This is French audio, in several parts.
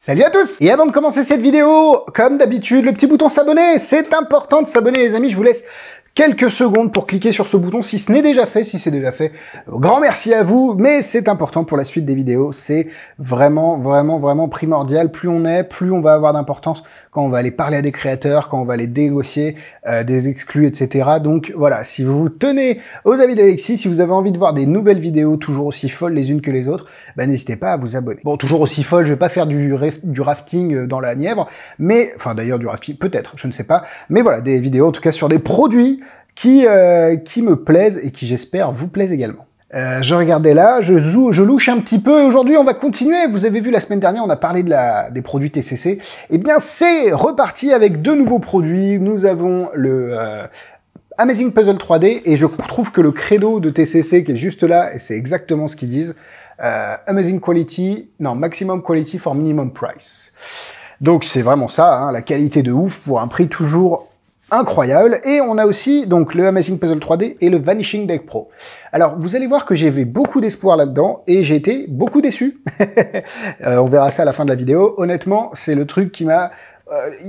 Salut à tous! Et avant de commencer cette vidéo, comme d'habitude, le petit bouton s'abonner, c'est important de s'abonner les amis, je vous laisse quelques secondes pour cliquer sur ce bouton si ce n'est déjà fait. Si c'est déjà fait, grand merci à vous, mais c'est important pour la suite des vidéos, c'est vraiment primordial. Plus on est, plus on va avoir d'importance quand on va aller parler à des créateurs, quand on va aller négocier des exclus, etc. Donc voilà, si vous tenez aux avis d'Alexis, si vous avez envie de voir des nouvelles vidéos toujours aussi folles les unes que les autres, bah, n'hésitez pas à vous abonner. Bon, toujours aussi folle, je vais pas faire du rafting dans la Nièvre, mais, enfin d'ailleurs du rafting, peut-être, je ne sais pas, mais voilà, des vidéos en tout cas sur des produits qui me plaisent et qui j'espère vous plaisent également. Je regardais là, je louche un petit peu, et aujourd'hui on va continuer. Vous avez vu la semaine dernière, on a parlé des produits TCC. Eh bien c'est reparti avec deux nouveaux produits. Nous avons le Amazing Puzzle 3D, et je trouve que le credo de TCC qui est juste là, et c'est exactement ce qu'ils disent, Amazing Quality, non, Maximum Quality for Minimum Price. Donc c'est vraiment ça, hein, la qualité de ouf pour un prix toujours incroyable. Et on a aussi donc le Amazing Puzzle 3D et le Vanishing Deck Pro. Alors vous allez voir que j'avais beaucoup d'espoir là-dedans et j'ai été beaucoup déçu. On verra ça à la fin de la vidéo. Honnêtement, c'est le truc qui m'a...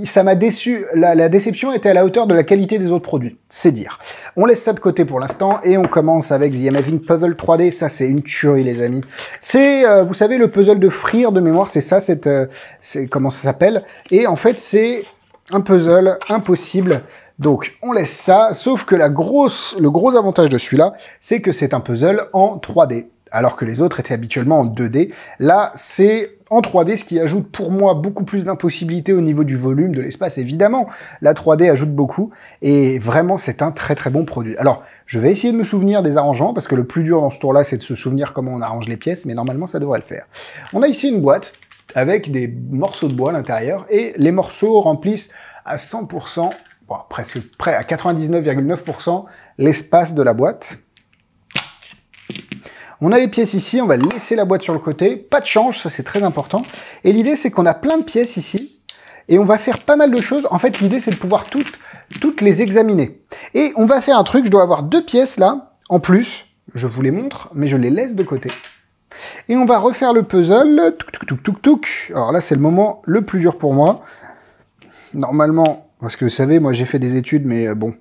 ça m'a déçu. La déception était à la hauteur de la qualité des autres produits. C'est dire. On laisse ça de côté pour l'instant et on commence avec The Amazing Puzzle 3D. Ça, c'est une tuerie, les amis. C'est, vous savez, le puzzle de Frire de mémoire. C'est ça, c'est comment ça s'appelle. Et en fait, c'est un puzzle impossible. Donc, on laisse ça. Sauf que le gros avantage de celui-là, c'est que c'est un puzzle en 3D. Alors que les autres étaient habituellement en 2D. Là, c'est en 3D, ce qui ajoute pour moi beaucoup plus d'impossibilités au niveau du volume, de l'espace. Évidemment, la 3D ajoute beaucoup. Et vraiment, c'est un très très bon produit. Alors, je vais essayer de me souvenir des arrangements, parce que le plus dur dans ce tour-là, c'est de se souvenir comment on arrange les pièces, mais normalement, ça devrait le faire. On a ici une boîte avec des morceaux de bois à l'intérieur, et les morceaux remplissent à 100%, bon, presque près à 99,9% l'espace de la boîte. On a les pièces ici, on va laisser la boîte sur le côté, pas de change, ça c'est très important. Et l'idée c'est qu'on a plein de pièces ici, et on va faire pas mal de choses. En fait l'idée c'est de pouvoir toutes les examiner. Et on va faire un truc, je dois avoir deux pièces là, en plus, je vous les montre, mais je les laisse de côté. Et on va refaire le puzzle, touc. Alors là c'est le moment le plus dur pour moi. Normalement, parce que vous savez, moi j'ai fait des études, mais bon,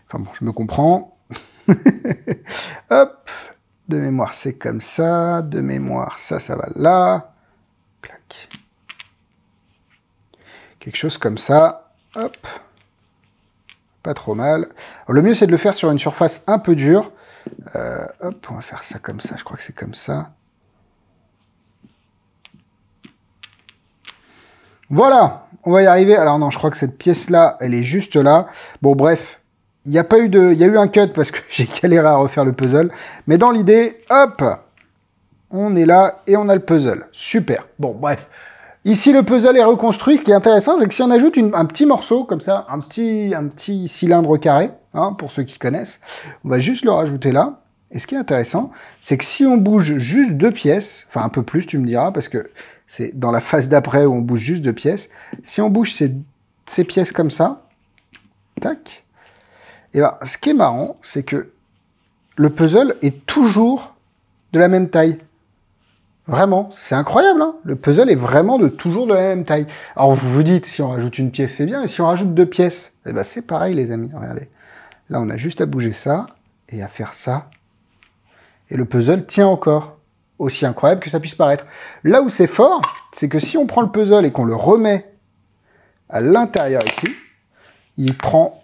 enfin bon, je me comprends. Hop, de mémoire c'est comme ça, de mémoire ça va là, clac. Quelque chose comme ça, hop, pas trop mal. Alors, le mieux c'est de le faire sur une surface un peu dure. Hop, on va faire ça comme ça, je crois que c'est comme ça. Voilà, on va y arriver. Alors non, je crois que cette pièce-là, elle est juste là. Bon, bref, il y a eu un cut parce que j'ai galéré à refaire le puzzle. Mais dans l'idée, hop, on est là et on a le puzzle. Super. Bon, bref. Ici, le puzzle est reconstruit. Ce qui est intéressant, c'est que si on ajoute un petit morceau, comme ça, un petit cylindre carré, hein, pour ceux qui connaissent, on va juste le rajouter là. Et ce qui est intéressant, c'est que si on bouge juste deux pièces, enfin un peu plus, tu me diras, parce que c'est dans la phase d'après où on bouge juste deux pièces. Si on bouge ces pièces comme ça, tac, et ben, ce qui est marrant, c'est que le puzzle est toujours de la même taille. Vraiment, c'est incroyable, hein. Le puzzle est vraiment toujours de la même taille. Alors vous vous dites, si on rajoute une pièce, c'est bien, et si on rajoute deux pièces, eh ben, c'est pareil, les amis, regardez. Là, on a juste à bouger ça, et à faire ça, et le puzzle tient encore. Aussi incroyable que ça puisse paraître. Là où c'est fort, c'est que si on prend le puzzle et qu'on le remet à l'intérieur ici, il prend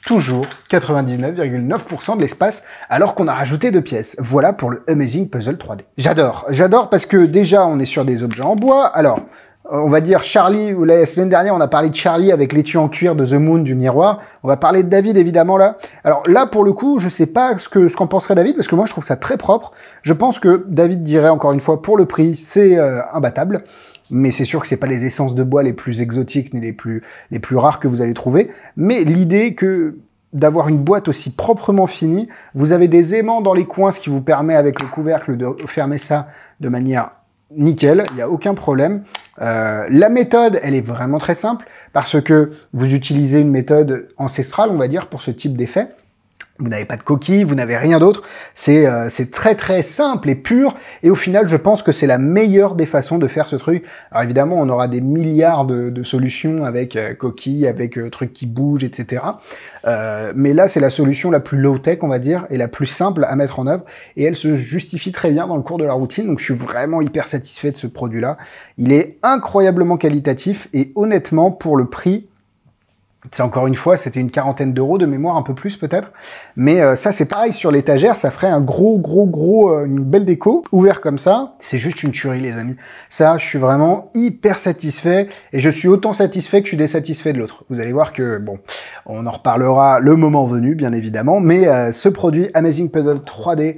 toujours 99,9% de l'espace alors qu'on a rajouté deux pièces. Voilà pour le Amazing Puzzle 3D. J'adore parce que déjà on est sur des objets en bois. Alors, on va dire Charlie, ou la semaine dernière on a parlé de Charlie avec l'étui en cuir de The Moon du miroir. On va parler de David évidemment là. Alors là pour le coup je sais pas ce qu'en penserait David parce que moi je trouve ça très propre. Je pense que David dirait encore une fois pour le prix c'est imbattable. Mais c'est sûr que c'est pas les essences de bois les plus exotiques ni les plus rares que vous allez trouver. Mais l'idée que d'avoir une boîte aussi proprement finie, vous avez des aimants dans les coins, ce qui vous permet avec le couvercle de fermer ça de manière nickel, il n'y a aucun problème. La méthode, elle est vraiment très simple, parce que vous utilisez une méthode ancestrale, on va dire, pour ce type d'effet. Vous n'avez pas de coquille, vous n'avez rien d'autre. C'est très très simple et pur. Et au final, je pense que c'est la meilleure des façons de faire ce truc. Alors évidemment, on aura des milliards de solutions avec coquille, avec trucs qui bougent, etc. Mais là, c'est la solution la plus low-tech, on va dire, et la plus simple à mettre en œuvre. Et elle se justifie très bien dans le cours de la routine. Donc je suis vraiment hyper satisfait de ce produit-là. Il est incroyablement qualitatif et honnêtement, pour le prix, c'est encore une fois, c'était une quarantaine d'euros de mémoire, un peu plus peut-être. Mais ça, c'est pareil, sur l'étagère, ça ferait un une belle déco. Ouvert comme ça, c'est juste une tuerie, les amis. Ça, je suis vraiment hyper satisfait. Et je suis autant satisfait que je suis désatisfait de l'autre. Vous allez voir que, bon, on en reparlera le moment venu, bien évidemment. Mais ce produit, Amazing Puzzle 3D,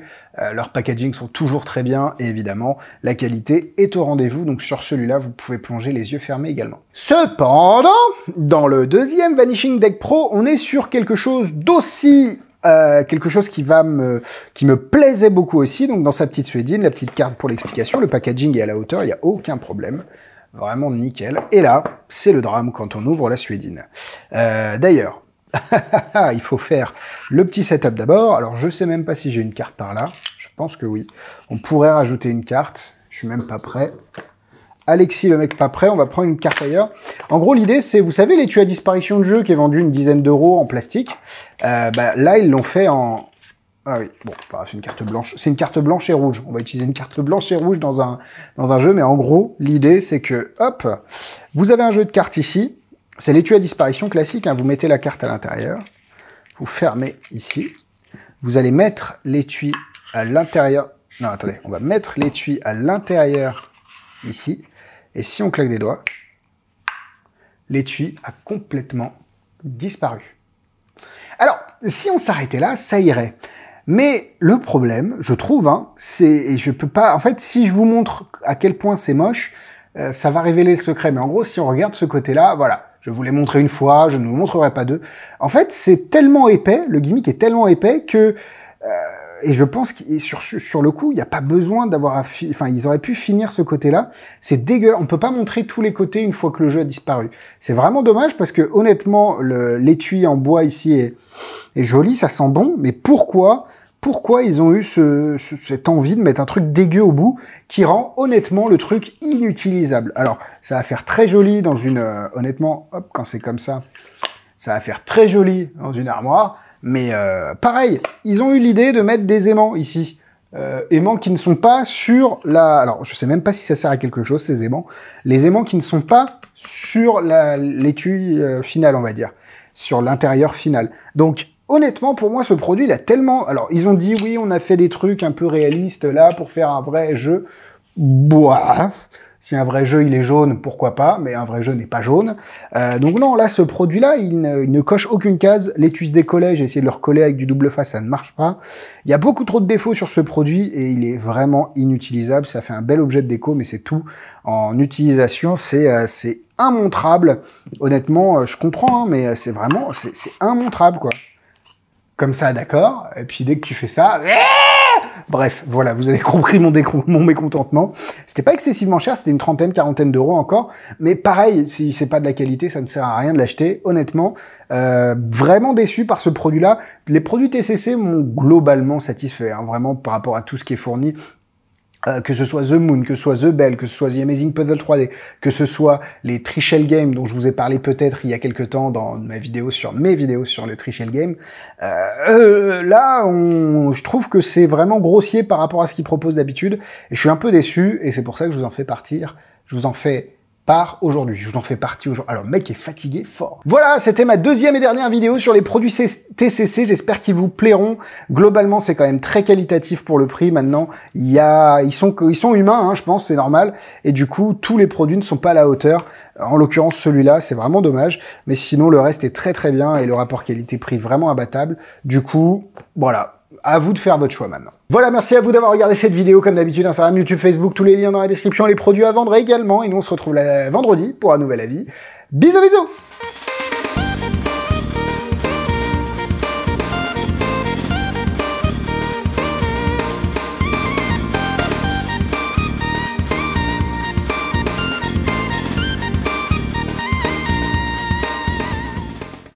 leurs packaging sont toujours très bien et évidemment, la qualité est au rendez-vous. Donc sur celui-là, vous pouvez plonger les yeux fermés également. Cependant, dans le deuxième Vanishing Deck Pro, on est sur quelque chose d'aussi... quelque chose qui me plaisait beaucoup aussi. Donc dans sa petite suédine, la petite carte pour l'explication, le packaging est à la hauteur, il n'y a aucun problème. Vraiment nickel. Et là, c'est le drame quand on ouvre la suédine. D'ailleurs, il faut faire le petit setup d'abord. Alors, je sais même pas si j'ai une carte par là. Je pense que oui. On pourrait rajouter une carte. Je suis même pas prêt. Alexis, le mec pas prêt, on va prendre une carte ailleurs. En gros, l'idée, c'est, vous savez, l'étui à disparition de jeu qui est vendu une dizaine d'euros en plastique. Là, ils l'ont fait en... Ah oui, bon, c'est une carte blanche. C'est une carte blanche et rouge. On va utiliser une carte blanche et rouge dans un jeu. Mais en gros, l'idée, c'est que, hop, vous avez un jeu de cartes ici. C'est l'étui à disparition classique, hein. Vous mettez la carte à l'intérieur, vous fermez ici, vous allez mettre l'étui à l'intérieur, non attendez, on va mettre l'étui à l'intérieur ici, et si on claque des doigts, l'étui a complètement disparu. Alors, si on s'arrêtait là, ça irait. Mais le problème, je trouve, hein, et je peux pas, en fait, si je vous montre à quel point c'est moche, ça va révéler le secret. Mais en gros, si on regarde ce côté-là, voilà. Je vous l'ai montré une fois, je ne vous montrerai pas deux. En fait, c'est tellement épais, le gimmick est tellement épais que... et je pense que sur le coup, il n'y a pas besoin d'avoir... Enfin, ils auraient pu finir ce côté-là. C'est dégueulasse. On peut pas montrer tous les côtés une fois que le jeu a disparu. C'est vraiment dommage parce que, honnêtement, l'étui en bois ici est joli, ça sent bon. Mais pourquoi ils ont eu cette envie de mettre un truc dégueu au bout qui rend honnêtement le truc inutilisable. Alors, ça va faire très joli dans une... honnêtement, hop, quand c'est comme ça va faire très joli dans une armoire. Mais pareil, ils ont eu l'idée de mettre des aimants ici. Aimants qui ne sont pas sur la... Alors, je sais même pas si ça sert à quelque chose, ces aimants. Les aimants qui ne sont pas sur l'étui final, on va dire. Sur l'intérieur final. Donc, honnêtement, pour moi, ce produit, il a tellement... Alors, ils ont dit, oui, on a fait des trucs un peu réalistes, là, pour faire un vrai jeu. Bof. Si un vrai jeu, il est jaune, pourquoi pas, mais un vrai jeu n'est pas jaune. Donc non, là, ce produit-là, il ne coche aucune case. L'étui se décollait, j'ai essayé de le recoller avec du double face, ça ne marche pas. Il y a beaucoup trop de défauts sur ce produit, et il est vraiment inutilisable. Ça fait un bel objet de déco, mais c'est tout. En utilisation, c'est immontrable. Honnêtement, je comprends, hein, mais c'est vraiment... C'est immontrable, quoi. Comme ça, d'accord. Et puis dès que tu fais ça... Bref, voilà, vous avez compris mon mécontentement. C'était pas excessivement cher, c'était une quarantaine d'euros encore. Mais pareil, si c'est pas de la qualité, ça ne sert à rien de l'acheter. Honnêtement, vraiment déçu par ce produit-là. Les produits TCC m'ont globalement satisfait, hein, vraiment par rapport à tout ce qui est fourni. Que ce soit The Moon, que ce soit The Bell, que ce soit The Amazing Puzzle 3D, que ce soit les Trichel Games dont je vous ai parlé peut-être il y a quelques temps dans mes vidéos sur les Trichel Games, là, je trouve que c'est vraiment grossier par rapport à ce qu'ils proposent d'habitude, et je suis un peu déçu, et c'est pour ça que je vous en fais partir, je vous en fais part aujourd'hui, je vous en fais partie aujourd'hui. Alors, le mec est fatigué fort. Voilà, c'était ma deuxième et dernière vidéo sur les produits TCC, j'espère qu'ils vous plairont. Globalement, c'est quand même très qualitatif pour le prix. Maintenant, ils sont humains, hein, je pense, c'est normal. Et du coup, tous les produits ne sont pas à la hauteur. En l'occurrence, celui-là, c'est vraiment dommage. Mais sinon, le reste est très très bien et le rapport qualité-prix vraiment imbattable. Du coup, voilà. À vous de faire votre choix maintenant. Voilà, merci à vous d'avoir regardé cette vidéo. Comme d'habitude, Instagram, YouTube, Facebook, tous les liens dans la description, les produits à vendre également. Et nous, on se retrouve vendredi pour un nouvel avis. Bisous, bisous!